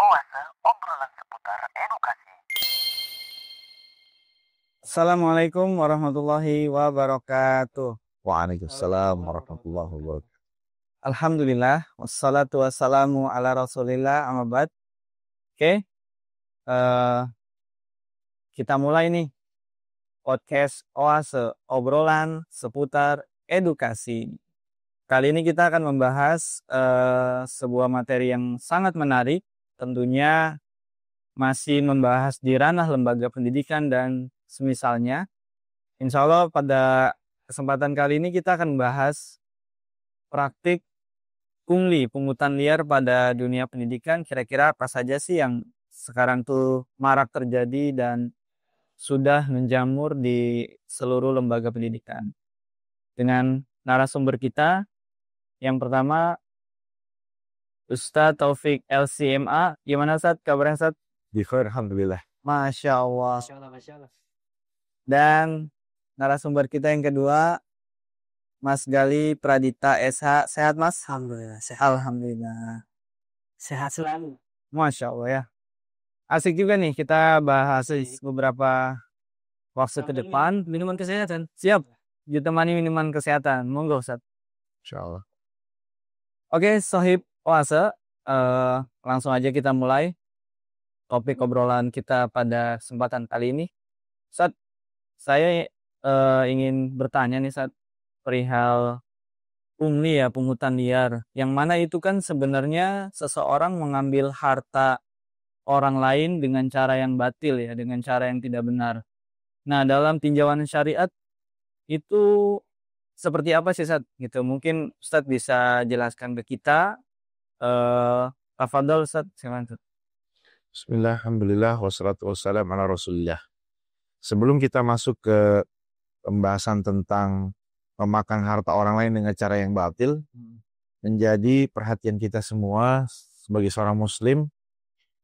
Oase, obrolan seputar edukasi. Assalamualaikum warahmatullahi wabarakatuh. Waalaikumsalam warahmatullahi wabarakatuh. Alhamdulillah, wassalatu wassalamu ala rasulillah, amma ba'd. Oke, kita mulai nih podcast Oase, obrolan seputar edukasi. Kali ini kita akan membahas sebuah materi yang sangat menarik, tentunya masih membahas di ranah lembaga pendidikan dan semisalnya. Insya Allah pada kesempatan kali ini kita akan membahas praktik pungli, pungutan liar pada dunia pendidikan. Kira-kira apa saja sih yang sekarang tuh marak terjadi dan sudah menjamur di seluruh lembaga pendidikan. Dengan narasumber kita, yang pertama Ustadz Taufik LCMA. Gimana Ustadz? Kabarnya Ustadz? Bikhair, alhamdulillah. Masya Allah. Dan narasumber kita yang kedua, Mas Gali Pradita SH. Sehat Mas? Alhamdulillah, sehat. Alhamdulillah. Sehat selalu. Masya Allah ya. Asik juga nih kita bahas beberapa waktu ke depan. Minuman kesehatan. Siap. Ditemani minuman kesehatan. Monggo Ustaz. Insyaallah. Oke, Sohib Oase. Langsung aja kita mulai topik obrolan kita pada kesempatan kali ini. Ustaz, saya ingin bertanya nih Ustaz, perihal pungli ya, pungutan liar. Yang mana itu kan sebenarnya seseorang mengambil harta orang lain dengan cara yang batil ya, dengan cara yang tidak benar. Nah, dalam tinjauan syariat itu seperti apa sih Ustaz? Gitu. Mungkin Ustaz bisa jelaskan ke kita. Tafadhol Ustaz, silakan Ustaz. Bismillah, alhamdulillah, wassalatu wassalamu ala rasulillah. Sebelum kita masuk ke pembahasan tentang memakan harta orang lain dengan cara yang batil, menjadi perhatian kita semua sebagai seorang muslim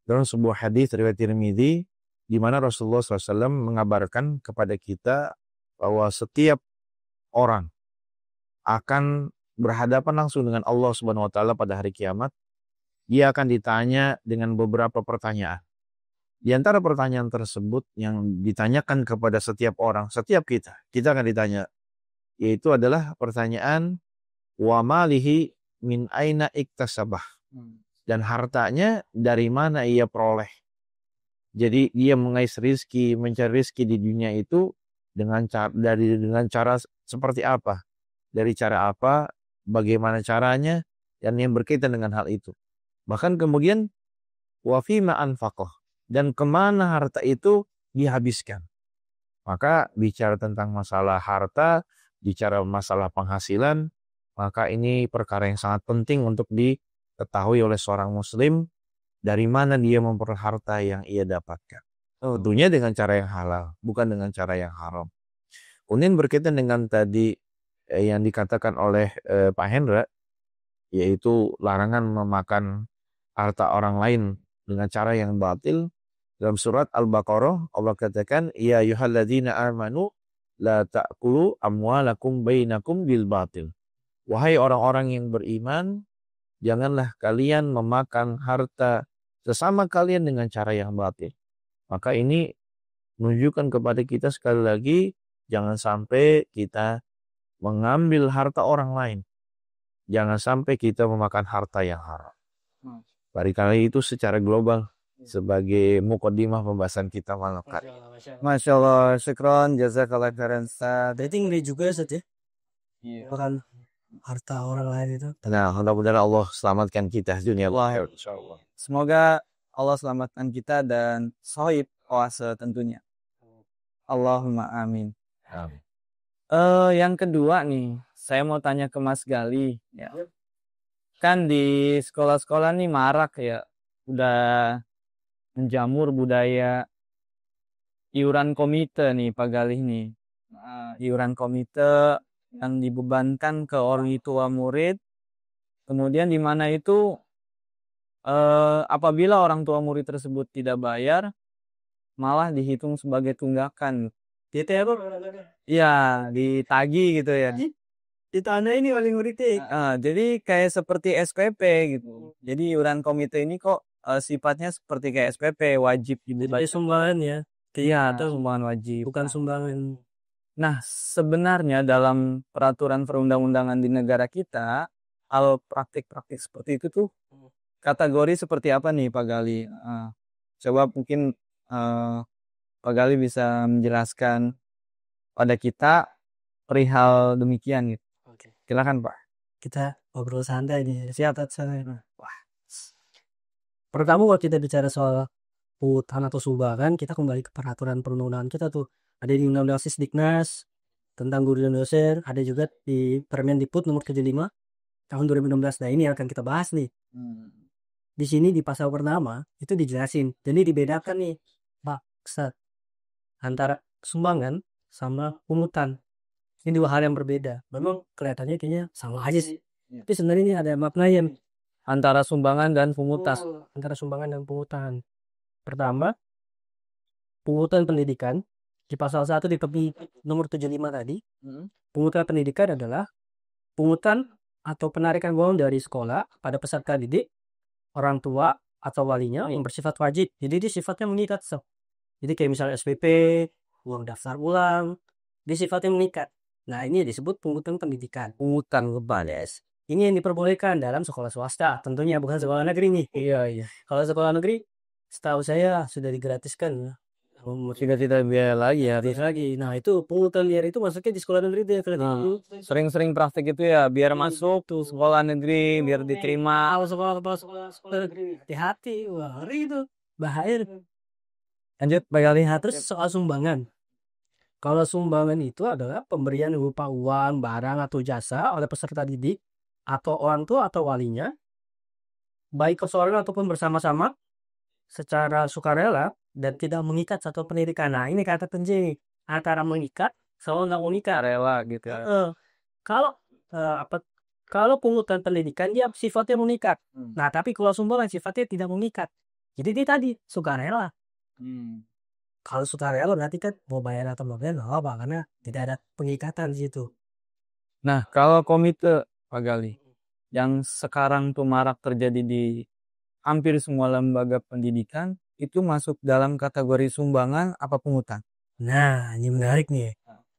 dalam sebuah hadis riwayat Tirmidzi di mana Rasulullah SAW mengabarkan kepada kita bahwa setiap orang akan berhadapan langsung dengan Allah Subhanahu wa taala pada hari kiamat. Dia akan ditanya dengan beberapa pertanyaan. Di antara pertanyaan tersebut yang ditanyakan kepada setiap orang, setiap kita akan ditanya, yaitu adalah pertanyaan wa malihi min aina iktasabah, dan hartanya dari mana ia peroleh. Jadi dia mengais rizki, mencari rizki di dunia itu dengan cara seperti apa, dari cara apa, bagaimana caranya, dan yang berkaitan dengan hal itu. Bahkan kemudian wa fima anfaqah, dan kemana harta itu dihabiskan. Maka bicara tentang masalah harta, bicara masalah penghasilan, maka ini perkara yang sangat penting untuk diketahui oleh seorang muslim, dari mana dia memperoleh harta yang ia dapatkan. Tentunya dengan cara yang halal, bukan dengan cara yang haram. Kemudian berkaitan dengan tadi yang dikatakan oleh Pak Hendra, yaitu larangan memakan harta orang lain dengan cara yang batil. Dalam surat Al-Baqarah Allah katakan, ya ayyuhalladzina amanu la ta'kulu amwalakum bainakum bil batil. Wahai orang-orang yang beriman, janganlah kalian memakan harta sesama kalian dengan cara yang batil. Maka ini menunjukkan kepada kita sekali lagi, jangan sampai kita mengambil harta orang lain. Jangan sampai kita memakan harta yang haram. Barangkali itu secara global sebagai mukaddimah pembahasan kita malam kali. Masya Allah, syukron, jazakallah khairan Ustaz. Berarti ngeri juga Ustaz ya? Iya. Makan harta orang lain itu. Nah, mudah-mudahan Allah selamatkan kita dunia akhirat insyaallah. Semoga Allah selamatkan kita dan Sohib Oase tentunya. Allahumma amin. Amin. Yang kedua nih, saya mau tanya ke Mas Gali ya. Kan di sekolah-sekolah nih marak ya, udah menjamur budaya iuran komite nih Pak Galih nih. Iuran komite yang dibebankan ke orang tua murid. Kemudian di mana itu apabila orang tua murid tersebut tidak bayar, malah dihitung sebagai tunggakan. DT apa? Iya, ditagi gitu ya. Di tanah ini paling ngeri. Jadi kayak seperti SPP gitu. Jadi iuran komite ini kok sifatnya seperti kayak SPP, wajib Jadi dibayar. sumbangan ya. Iya, Atau sumbangan wajib. bukan sumbangan. Nah, sebenarnya dalam peraturan perundang-undangan di negara kita, hal praktik-praktik seperti itu tuh kategori seperti apa nih Pak Gali? Coba mungkin Pak Gali bisa menjelaskan pada kita perihal demikian gitu. Oke. Silakan Pak. Kita ngobrol santai nih. Siap santai. Wah. Pertama kalau kita bicara soal pungutan atau sumbangan, kita kembali ke peraturan perundang-undangan kita tuh. Ada di Undang-Undang Sisdiknas tentang guru dan dosen, ada juga di Permendikbud nomor 75 tahun 2016. Nah, ini yang akan kita bahas nih. Di sini di pasal pertama itu dijelasin. Jadi dibedakan nih, Pak, Ustaz, antara sumbangan sama pungutan. Ini dua hal yang berbeda. Memang kelihatannya kayaknya sama aja sih. Tapi sebenarnya ini ada maknanya nih. Antara sumbangan dan pungutan. Antara sumbangan dan pungutan. Pertama, pungutan pendidikan di pasal 1 di nomor 75 tadi. Pungutan pendidikan adalah pungutan atau penarikan uang dari sekolah pada peserta didik, orang tua atau walinya yang bersifat wajib. Jadi dia sifatnya mengikat. Jadi kayak misalnya SPP, uang daftar ulang, dia sifatnya mengikat. Nah, ini disebut pungutan pendidikan. Pungutan kebales. Ini yang diperbolehkan dalam sekolah swasta, tentunya bukan sekolah negeri nih. Iya. Kalau sekolah negeri, setahu saya sudah digratiskan. Tidak biaya lagi ya. Gratis lagi. Nah, itu pungutan liar itu masuknya di sekolah negeri dia. Sering-sering praktek itu ya biar masuk tuh sekolah negeri, biar diterima. Kalau sekolah negeri, hati-hati, wah ngeri itu, bahaya. Lanjut Pak Gali. Nah, terus soal sumbangan. Kalau sumbangan itu adalah pemberian berupa uang, barang, atau jasa oleh peserta didik atau orang tua atau walinya, baik seorang ataupun bersama-sama, secara sukarela dan tidak mengikat satu pendidikan. Nah, ini kata penting antara mengikat sama nggak mengikat. Rela gitu ya. Kalau kalau pungutan pendidikan dia sifatnya mengikat. Nah, tapi kalau sumbangan sifatnya tidak mengikat. Jadi dia tadi sukarela. Kalau sukarela berarti kan mau bayar atau mau bayar nggak apa karena tidak ada pengikatan di situ. Nah, kalau komite Pak Gali yang sekarang tuh marak terjadi di hampir semua lembaga pendidikan itu masuk dalam kategori sumbangan apa pungutan? Nah, ini menarik nih.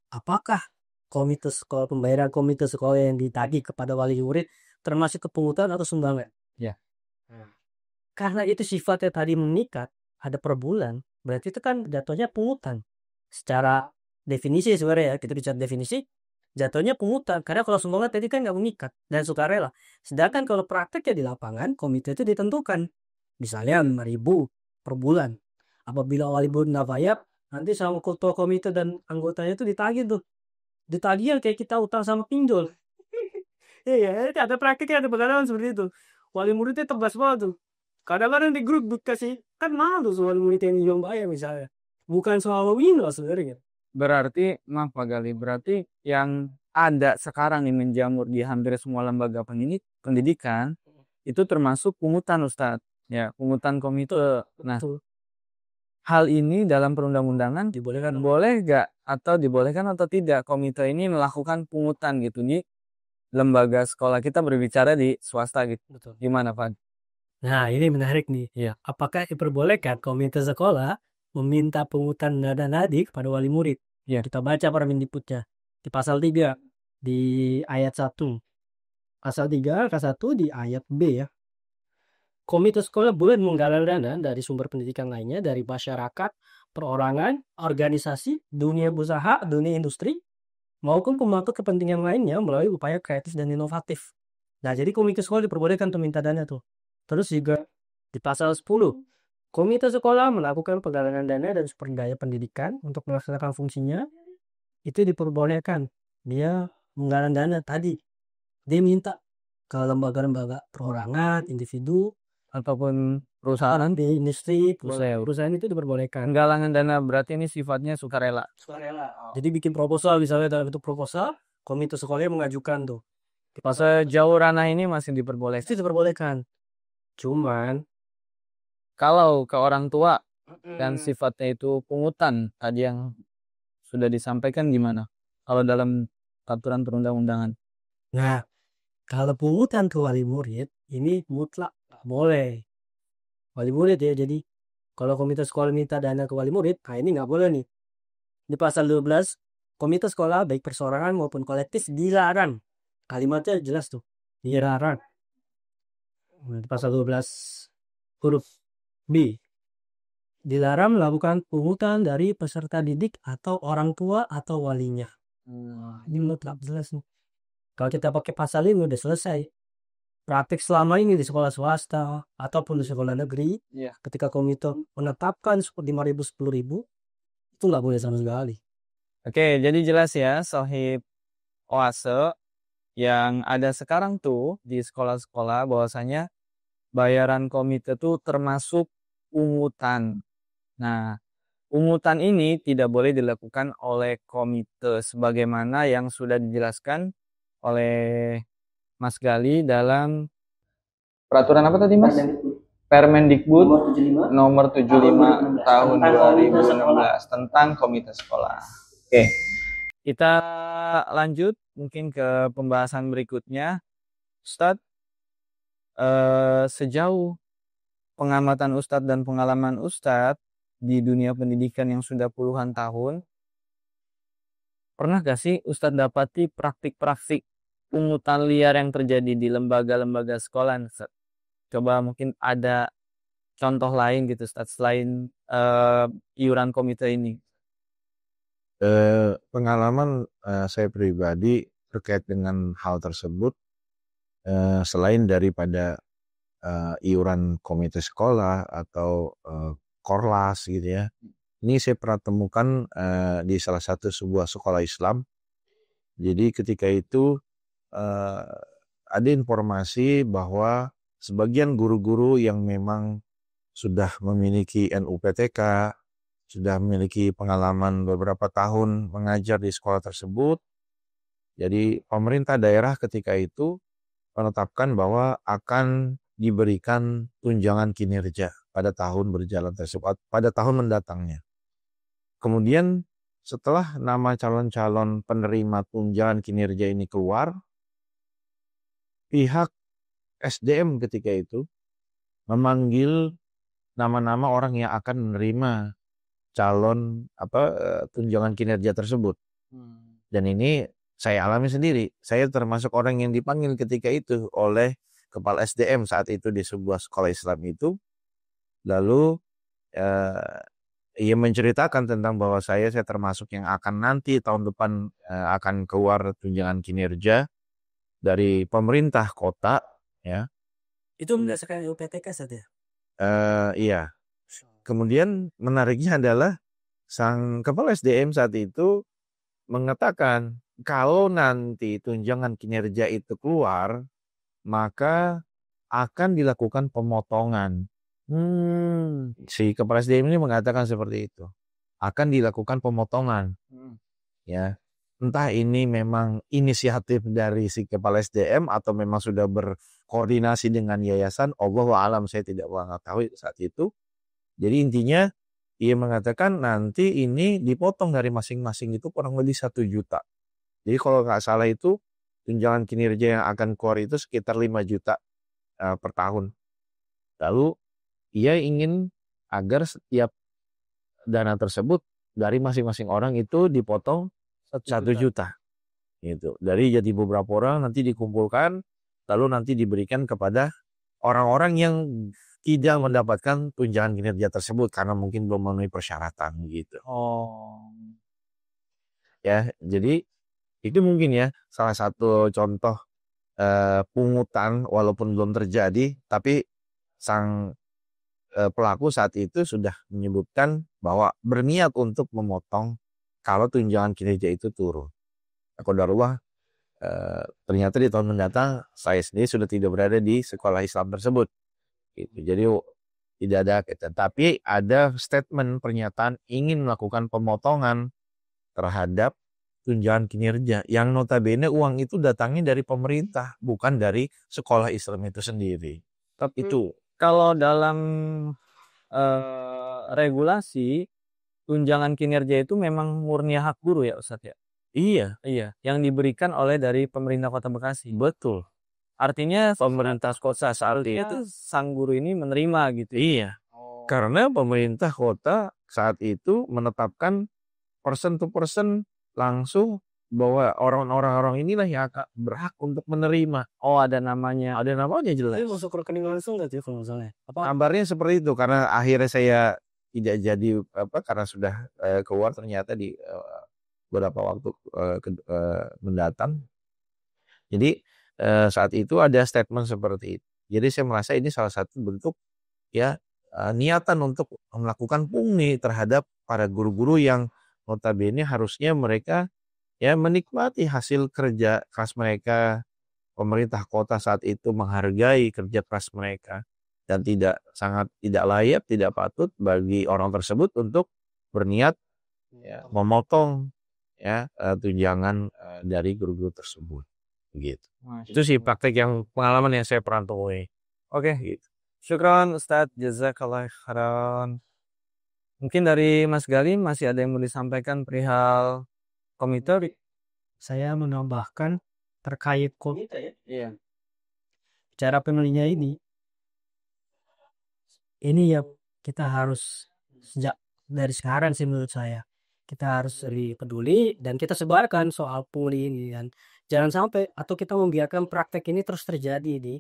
Apakah komite sekolah, pembayaran komite sekolah yang ditagih kepada wali murid termasuk kepungutan atau sumbangan? Ya. Karena itu sifatnya tadi mengikat, ada per bulan, berarti itu kan jatuhnya pungutan. Secara definisi sebenarnya ya, kita bicara definisi, jatuhnya pungutan. Karena kalau sumbangan tadi kan nggak mengikat dan sukarela. Sedangkan kalau prakteknya di lapangan, komite itu ditentukan. Misalnya 5.000 per bulan. Apabila wali murid nggak bayar, nanti sama ketua komite dan anggotanya itu ditagih tuh. Ditagih kayak kita utang sama pinjol. Iya, ada praktiknya, ada pengalaman seperti itu. Wali muridnya tegas banget tuh. Kadang-kadang di grup dikasih, kan malu soal murid yang belum bayar misalnya. Bukan soal wino sebenarnya. Berarti, maaf Pak Gali, berarti yang ada sekarang yang menjamur di hampir semua lembaga pendidikan itu termasuk pungutan Ustadz. Ya, pungutan komite. Nah, hal ini dalam perundang-undangan Dibolehkan. boleh nggak atau dibolehkan atau tidak komite ini melakukan pungutan gitu di lembaga sekolah, kita berbicara di swasta gitu. Betul. Gimana Pak? Nah, ini menarik nih. Iya. Apakah diperbolehkan komite sekolah meminta pungutan dana nadi kepada wali murid? Iya. Kita baca Permendikbudnya di pasal 3 di ayat 1. Pasal 3 ke 1 di ayat B ya. Komite sekolah boleh menggalang dana dari sumber pendidikan lainnya, dari masyarakat, perorangan, organisasi, dunia usaha, dunia industri, maupun pemangku kepentingan lainnya melalui upaya kreatif dan inovatif. Nah, jadi komite sekolah diperbolehkan untuk minta dana tuh. Terus juga di pasal 10, komite sekolah melakukan penggalangan dana dan sumber daya pendidikan untuk melaksanakan fungsinya, itu diperbolehkan. Dia menggalang dana tadi. Dia minta ke lembaga-lembaga perorangan, individu, Ataupun perusahaan di industri, Boleh. perusahaan itu diperbolehkan. penggalangan dana berarti ini sifatnya sukarela. Jadi bikin proposal misalnya dalam bentuk proposal, komite sekolahnya mengajukan tuh. Di pasal Sejauh ranah ini masih diperbolehkan. itu diperbolehkan. Cuman Kalau ke orang tua dan sifatnya itu pungutan tadi yang sudah disampaikan gimana? Kalau dalam aturan perundang-undangan. nah, kalau pungutan ke wali murid ini mutlak nggak boleh. wali murid ya. Jadi kalau komite sekolah minta dana ke wali murid, nah ini nggak boleh nih. Di pasal 12, komite sekolah baik perseorangan maupun kolektif dilarang. Kalimatnya jelas tuh, dilarang. Di pasal 12 huruf B, dilarang melakukan pungutan dari peserta didik atau orang tua atau walinya. Ini mutlak jelas nih. Kalau kita pakai pasal ini udah selesai. Praktik selama ini di sekolah swasta ataupun di sekolah negeri, Iya. ketika komite menetapkan 5.000 10.000, itu nggak boleh sama sekali. Oke, jadi jelas ya, Sohib Oase yang ada sekarang tuh di sekolah-sekolah bahwasanya bayaran komite tuh termasuk pungutan. Nah, pungutan ini tidak boleh dilakukan oleh komite sebagaimana yang sudah dijelaskan oleh Mas Gali dalam peraturan apa tadi, Mas? Permendikbud nomor 75 tahun 2016 tentang komite sekolah. Oke. Kita lanjut mungkin ke pembahasan berikutnya. Ustadz, sejauh pengamatan Ustadz dan pengalaman Ustadz di dunia pendidikan yang sudah puluhan tahun, pernah gak sih Ustadz dapati praktik-praktik pungutan liar yang terjadi di lembaga-lembaga sekolah? Ustadz? Coba mungkin ada contoh lain gitu Ustadz, selain iuran komite ini. Pengalaman saya pribadi terkait dengan hal tersebut, selain daripada iuran komite sekolah atau korlas gitu ya, ini saya pernah temukan di salah satu sebuah sekolah Islam. Jadi ketika itu ada informasi bahwa sebagian guru-guru yang memang sudah memiliki NUPTK, sudah memiliki pengalaman beberapa tahun mengajar di sekolah tersebut. Jadi pemerintah daerah ketika itu menetapkan bahwa akan diberikan tunjangan kinerja pada tahun berjalan tersebut, pada tahun mendatangnya. Kemudian setelah nama calon-calon penerima tunjangan kinerja ini keluar, pihak SDM ketika itu memanggil nama-nama orang yang akan menerima calon tunjangan kinerja tersebut. Dan ini saya alami sendiri. Saya termasuk orang yang dipanggil ketika itu oleh kepala SDM saat itu di sebuah sekolah Islam itu. Lalu ia menceritakan tentang bahwa saya termasuk yang akan nanti tahun depan akan keluar tunjangan kinerja dari pemerintah kota, ya. Itu berdasarkan UPTK saja. Iya. Kemudian menariknya adalah sang kepala SDM saat itu mengatakan kalau nanti tunjangan kinerja itu keluar, maka akan dilakukan pemotongan. Si kepala SDM ini mengatakan seperti itu. Akan dilakukan pemotongan. Ya. Entah ini memang inisiatif dari si kepala SDM atau memang sudah berkoordinasi dengan yayasan, Allahu a'lam, saya tidak mengetahui saat itu. Jadi intinya ia mengatakan nanti ini dipotong dari masing-masing itu kurang lebih 1 juta. Jadi kalau nggak salah itu tunjangan kinerja yang akan keluar itu sekitar 5 juta per tahun. Lalu ia ingin agar setiap dana tersebut dari masing-masing orang itu dipotong 1 juta. Gitu. Dari jadi beberapa orang nanti dikumpulkan lalu nanti diberikan kepada orang-orang yang tidak mendapatkan tunjangan kinerja tersebut karena mungkin belum memenuhi persyaratan gitu. Ya, jadi itu mungkin ya salah satu contoh pungutan walaupun belum terjadi, tapi sang pelaku saat itu sudah menyebutkan bahwa berniat untuk memotong kalau tunjangan kinerja itu turun. Qadarullah, ternyata di tahun mendatang saya sendiri sudah tidak berada di sekolah Islam tersebut. Gitu. Jadi tidak ada kaitan. Tapi ada statement pernyataan ingin melakukan pemotongan terhadap tunjangan kinerja yang notabene uang itu datangnya dari pemerintah bukan dari sekolah Islam itu sendiri. Tapi Itu kalau dalam regulasi tunjangan kinerja itu memang murni hak guru ya Ustadz ya? iya, Iya, yang diberikan oleh dari pemerintah Kota Bekasi. betul. Artinya pemerintah kota saat itu sang guru ini menerima gitu. Iya. Karena pemerintah kota saat itu menetapkan person to person langsung bahwa orang-orang inilah yang akan berhak untuk menerima. Oh, ada namanya. Ada namanya jelas. Tapi masuk rekening langsung nggak tuh kalau nggak salah ya? Apa? Kabarnya seperti itu karena akhirnya saya tidak jadi karena sudah keluar ternyata di beberapa waktu mendatang. Jadi saat itu ada statement seperti itu. Jadi saya merasa ini salah satu bentuk ya niatan untuk melakukan pungli terhadap para guru-guru yang notabene harusnya mereka ya menikmati hasil kerja keras mereka. Pemerintah kota saat itu menghargai kerja keras mereka dan sangat tidak layak, tidak patut bagi orang tersebut untuk berniat ya, memotong ya tunjangan dari guru-guru tersebut. Gitu. Itu sih praktek yang pengalaman yang saya pernah temui. Oke. Gitu. Syukron Ustadz, jazakallah khairan. Mungkin dari Mas Gali masih ada yang mau disampaikan perihal komite? Saya menambahkan terkait komite ya. Iya. Cara pemilihnya ini ya kita harus sejak dari sekarang sih menurut saya. Kita harus lebih peduli dan kita sebarkan soal pungli ini dan jangan sampai atau kita membiarkan praktek ini terus terjadi di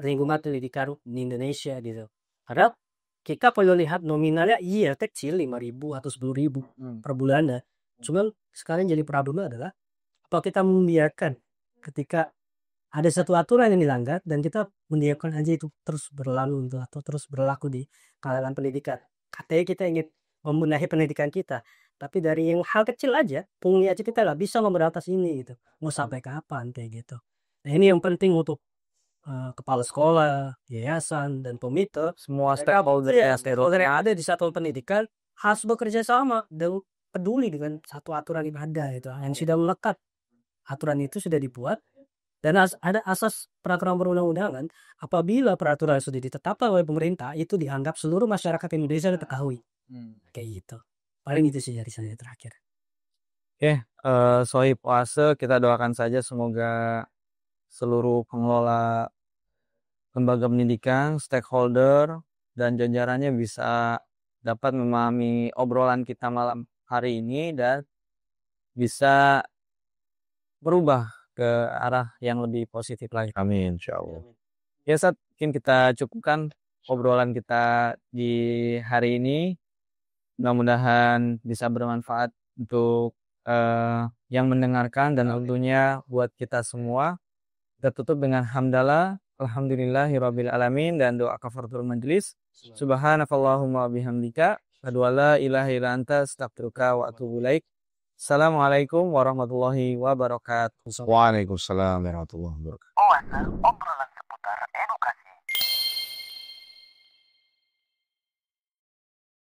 lingkungan pendidikan di Indonesia gitu. Karena kita perlu lihat nominalnya iya kecil 5.000 atau 10.000 per bulannya. Cuman sekarang jadi problemnya adalah apa kita membiarkan ketika ada satu aturan yang dilanggar dan kita membiarkan aja itu terus berlalu atau terus berlaku di kalangan pendidikan. Katanya kita ingin membenahi pendidikan kita, tapi dari yang hal kecil aja, pungli aja kita nggak bisa memberantas ini gitu. Mau sampai kapan kayak gitu. Nah ini yang penting untuk kepala sekolah, yayasan, dan komite. Semua stakeholder yang ada di satuan pendidikan harus bekerja sama dan peduli dengan satu aturan yang ada itu yang sudah melekat. Aturan itu sudah dibuat dan ada asas peraturan perundang-undangan apabila peraturan sudah ditetapkan oleh pemerintah itu dianggap seluruh masyarakat Indonesia diketahui. Kayak gitu. Paling itu sih dari saya terakhir. Oke, sohib puasa kita doakan saja semoga seluruh pengelola lembaga pendidikan, stakeholder, dan jajarannya bisa dapat memahami obrolan kita malam hari ini dan bisa berubah ke arah yang lebih positif lagi. Amin, insyaallah. Ya, Ustaz, mungkin kita cukupkan obrolan kita di hari ini. Mudah-mudahan bisa bermanfaat untuk yang mendengarkan dan tentunya buat kita semua. Kita tutup dengan hamdalah, alhamdulillahirabbil alamin dan doa kafaratul majlis. Subhanakallahumma bihamdika, asyhadu an la ilaha illa anta, astaghfiruka wa atubu ilaik. Assalamualaikum warahmatullahi wabarakatuh. Waalaikumsalam warahmatullahi wabarakatuh. OASE, obrolan seputar edukasi.